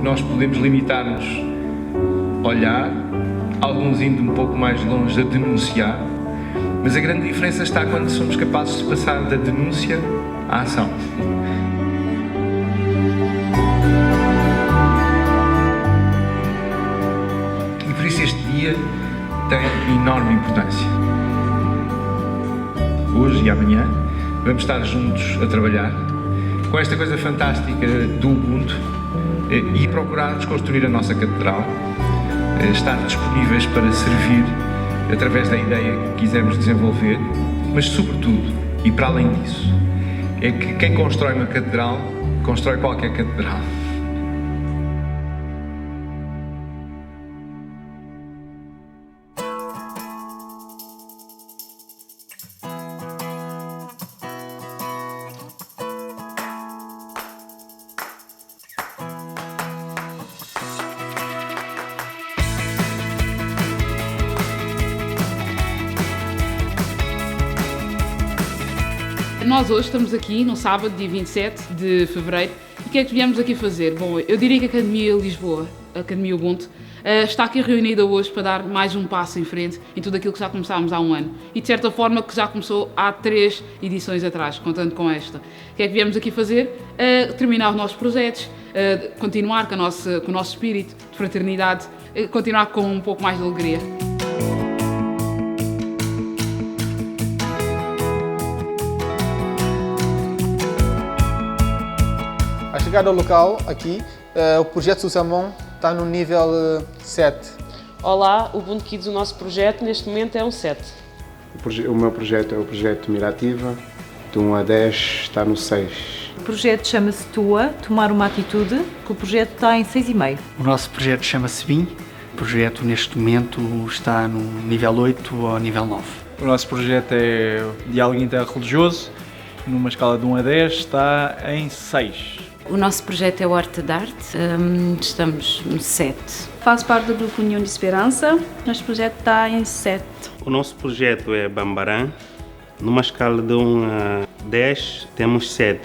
nós podemos limitar-nos a olhar, alguns indo um pouco mais longe a denunciar, mas a grande diferença está quando somos capazes de passar da denúncia à ação. E por isso este dia tem enorme importância. Hoje e amanhã vamos estar juntos a trabalhar com esta coisa fantástica do Ubuntu e procurarmos construir a nossa catedral, estar disponíveis para servir através da ideia que quisermos desenvolver, mas sobretudo, e para além disso, é que quem constrói uma catedral, constrói qualquer catedral. Nós hoje estamos aqui no sábado, dia 27 de fevereiro, e o que é que viemos aqui fazer? Bom, eu diria que a Academia Lisboa, a Academia Ubuntu, está aqui reunida hoje para dar mais um passo em frente em tudo aquilo que já começámos há um ano e de certa forma que já começou há 3 edições atrás, contando com esta. O que é que viemos aqui fazer? Terminar os nossos projetos, continuar com o nosso espírito de fraternidade, continuar com um pouco mais de alegria. À chegada ao local, aqui, o projeto Susamon está no nível 7. Olá, o Ubuntu Kids, o nosso projeto, neste momento é um 7. O meu projeto é o projeto Mirativa, de 1 a 10 está no 6. O projeto chama-se Tua, Tomar uma Atitude, que o projeto está em 6,5. O nosso projeto chama-se BIM, o projeto neste momento está no nível 8 ou nível 9. O nosso projeto é Diálogo Interreligioso, numa escala de 1 a 10 está em 6. O nosso projeto é o Arte de Arte, estamos no 7. Faço parte do grupo União de Esperança, nosso projeto está em 7. O nosso projeto é Bambaran, numa escala de 1 a 10 temos 7.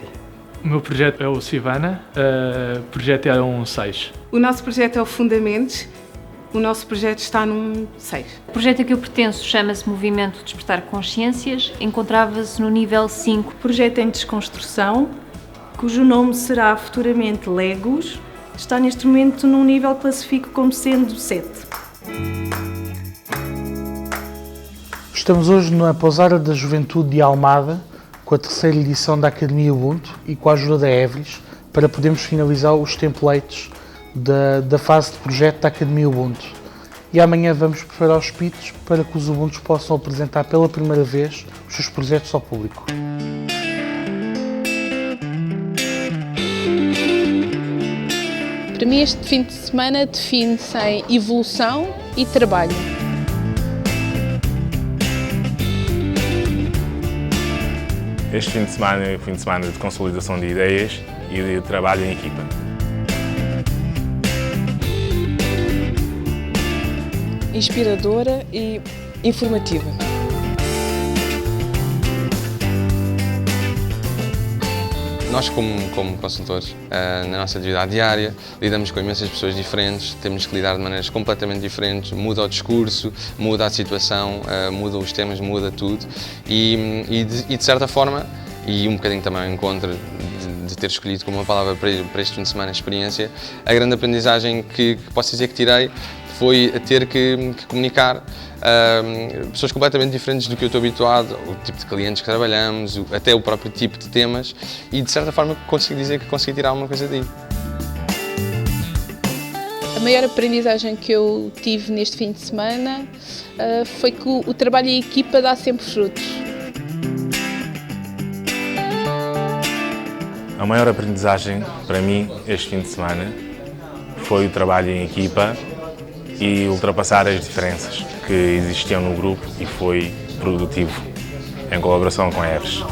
O meu projeto é o Sivana, o projeto é um 6. O nosso projeto é o Fundamentos, o nosso projeto está num 6. O projeto a que eu pertenço chama-se Movimento Despertar Consciências, encontrava-se no nível 5. O projeto em Desconstrução, cujo nome será futuramente Legos, está neste momento num nível que classifico como sendo 7. Estamos hoje na Pousada da Juventude de Almada, com a 3ª edição da Academia Ubuntu e com a ajuda da Évris, para podermos finalizar os templates da fase de projeto da Academia Ubuntu. E amanhã vamos preparar os pitos para que os Ubuntus possam apresentar pela primeira vez os seus projetos ao público. Para mim este fim de semana define-se em evolução e trabalho. Este fim de semana é um fim de semana de consolidação de ideias e de trabalho em equipa. Inspiradora e informativa. Nós, como consultores, na nossa atividade diária, lidamos com imensas pessoas diferentes, temos que lidar de maneiras completamente diferentes, muda o discurso, muda a situação, muda os temas, muda tudo e de certa forma, e um bocadinho também ao encontro de ter escolhido como uma palavra para este fim de semana a experiência, a grande aprendizagem que posso dizer que tirei foi a ter que comunicar pessoas completamente diferentes do que eu estou habituado, o tipo de clientes que trabalhamos, até o próprio tipo de temas e de certa forma consigo dizer que consegui tirar alguma coisa daí. A maior aprendizagem que eu tive neste fim de semana foi que o trabalho em equipa dá sempre frutos. A maior aprendizagem para mim este fim de semana foi o trabalho em equipa e ultrapassar as diferenças que existiam no grupo e foi produtivo em colaboração com a Évris.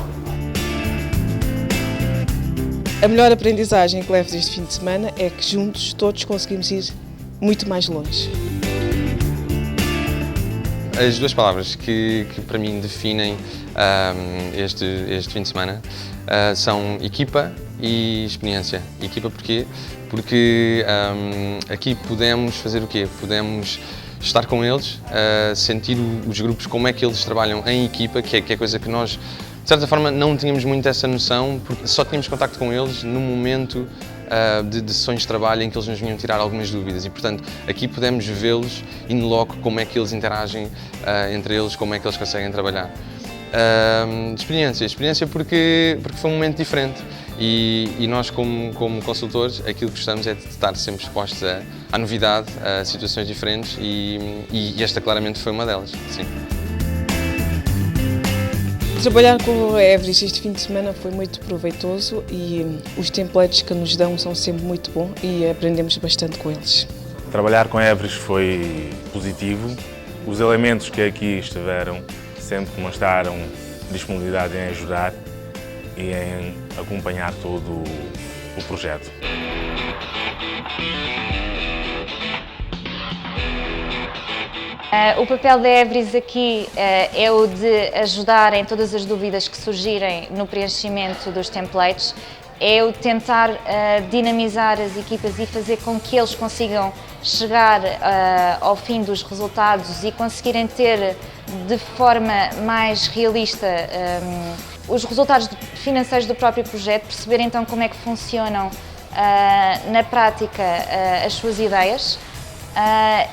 A melhor aprendizagem que levo deste fim de semana é que juntos todos conseguimos ir muito mais longe. As duas palavras que para mim definem este fim de semana são equipa e experiência. Equipa porquê? Porque aqui podemos fazer o quê? Podemos estar com eles, sentir os grupos, como é que eles trabalham em equipa, que é coisa que nós, de certa forma, não tínhamos muito essa noção, porque só tínhamos contacto com eles no momento de sessões de trabalho em que eles nos vinham tirar algumas dúvidas e, portanto, aqui podemos vê-los in loco, como é que eles interagem entre eles, como é que eles conseguem trabalhar. Experiência porque foi um momento diferente e nós como consultores aquilo que gostamos é de estar sempre expostos à novidade, a situações diferentes e esta claramente foi uma delas, sim. Trabalhar com a Everest este fim de semana foi muito proveitoso e os templates que nos dão são sempre muito bons e aprendemos bastante com eles. Trabalhar com a Everest foi positivo. Os elementos que aqui estiveram sempre demonstraram disponibilidade em ajudar e em acompanhar todo o projeto. O papel da Everest aqui é o de ajudar em todas as dúvidas que surgirem no preenchimento dos templates, é o de tentar dinamizar as equipas e fazer com que eles consigam chegar ao fim dos resultados e conseguirem ter de forma mais realista os resultados financeiros do próprio projeto, perceber então como é que funcionam na prática as suas ideias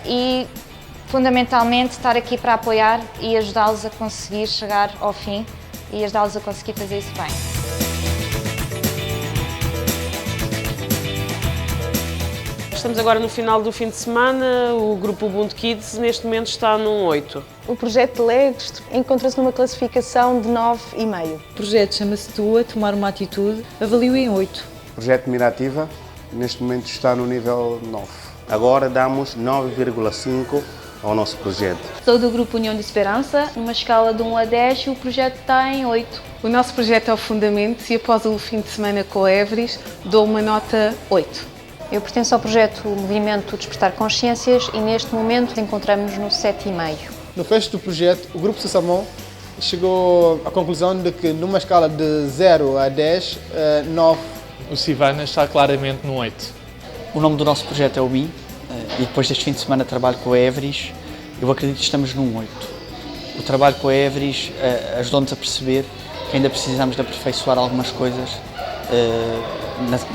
e fundamentalmente estar aqui para apoiar e ajudá-los a conseguir chegar ao fim e ajudá-los a conseguir fazer isso bem. Estamos agora no final do fim de semana, o grupo Ubuntu Kids neste momento está num 8. O projeto de Legos encontra-se numa classificação de 9,5. O projeto chama-se Tua, Tomar uma Atitude, avalio em 8. O projeto Mirativa neste momento está no nível 9. Agora damos 9,5 ao nosso projeto. Sou do grupo União de Esperança, numa escala de 1 a 10 o projeto está em 8. O nosso projeto é o Fundamentos e após o fim de semana com a Everest dou uma nota 8. Eu pertenço ao projeto Movimento Despertar Consciências e neste momento encontramos-nos no 7,5. No fecho do projeto, o Grupo Sassamon chegou à conclusão de que numa escala de 0 a 10, 9. O Sivana está claramente no 8. O nome do nosso projeto é o BI e depois deste fim de semana trabalho com a Everest, eu acredito que estamos num 8. O trabalho com a Everest ajudou-nos a perceber que ainda precisamos de aperfeiçoar algumas coisas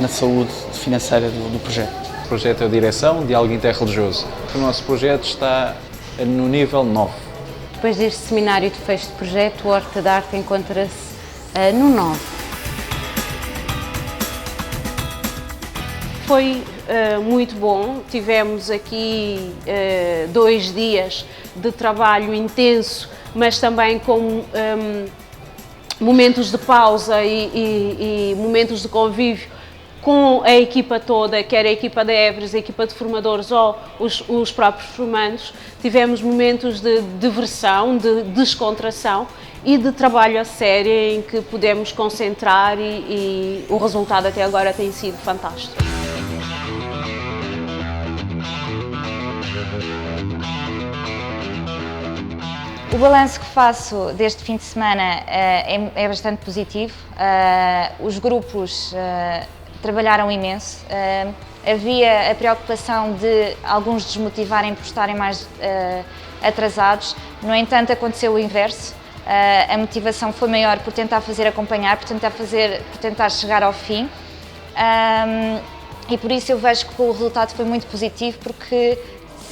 na saúde financeira do projeto. O projeto é a direção, diálogo interreligioso. O nosso projeto está no nível 9. Depois deste seminário de fecho de projeto, o Horta de Arte encontra-se no 9. Foi muito bom, tivemos aqui 2 dias de trabalho intenso, mas também com momentos de pausa e momentos de convívio com a equipa toda, quer a equipa da Everest, a equipa de formadores ou os próprios formandos. Tivemos momentos de diversão, de descontração e de trabalho a sério em que pudemos concentrar e o resultado até agora tem sido fantástico. O balanço que faço deste fim de semana é bastante positivo. Os grupos trabalharam imenso. Havia a preocupação de alguns desmotivarem por estarem mais atrasados. No entanto, aconteceu o inverso. A motivação foi maior por tentar fazer acompanhar, por tentar chegar ao fim. E por isso eu vejo que o resultado foi muito positivo, porque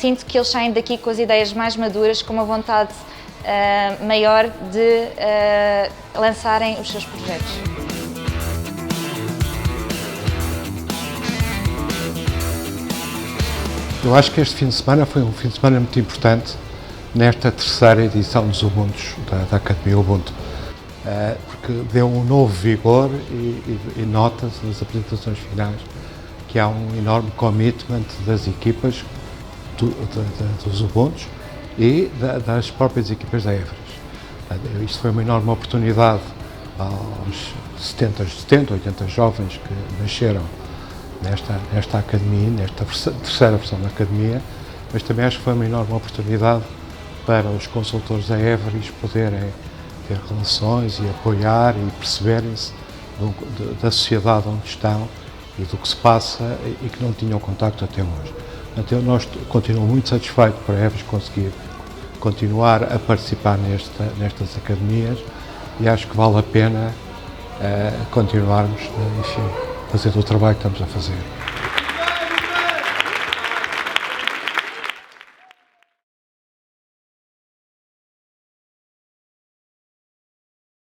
sinto que eles saem daqui com as ideias mais maduras, com uma vontade maior de lançarem os seus projetos. Eu acho que este fim de semana foi um fim de semana muito importante nesta terceira edição dos Ubuntus, da Academia Ubuntu, porque deu um novo vigor e nota-se nas apresentações finais que há um enorme commitment das equipas dos Ubuntus e das próprias equipas da Everest. Isto foi uma enorme oportunidade aos 70, 80 jovens que nasceram nesta academia, nesta terceira versão da academia, mas também acho que foi uma enorme oportunidade para os consultores da Everis poderem ter relações e apoiar e perceberem-se da sociedade onde estão e do que se passa e que não tinham contacto até hoje. Então, nós continuo muito satisfeito por a Everis conseguir continuar a participar nestas academias e acho que vale a pena continuarmos, enfim, fazer o trabalho que estamos a fazer.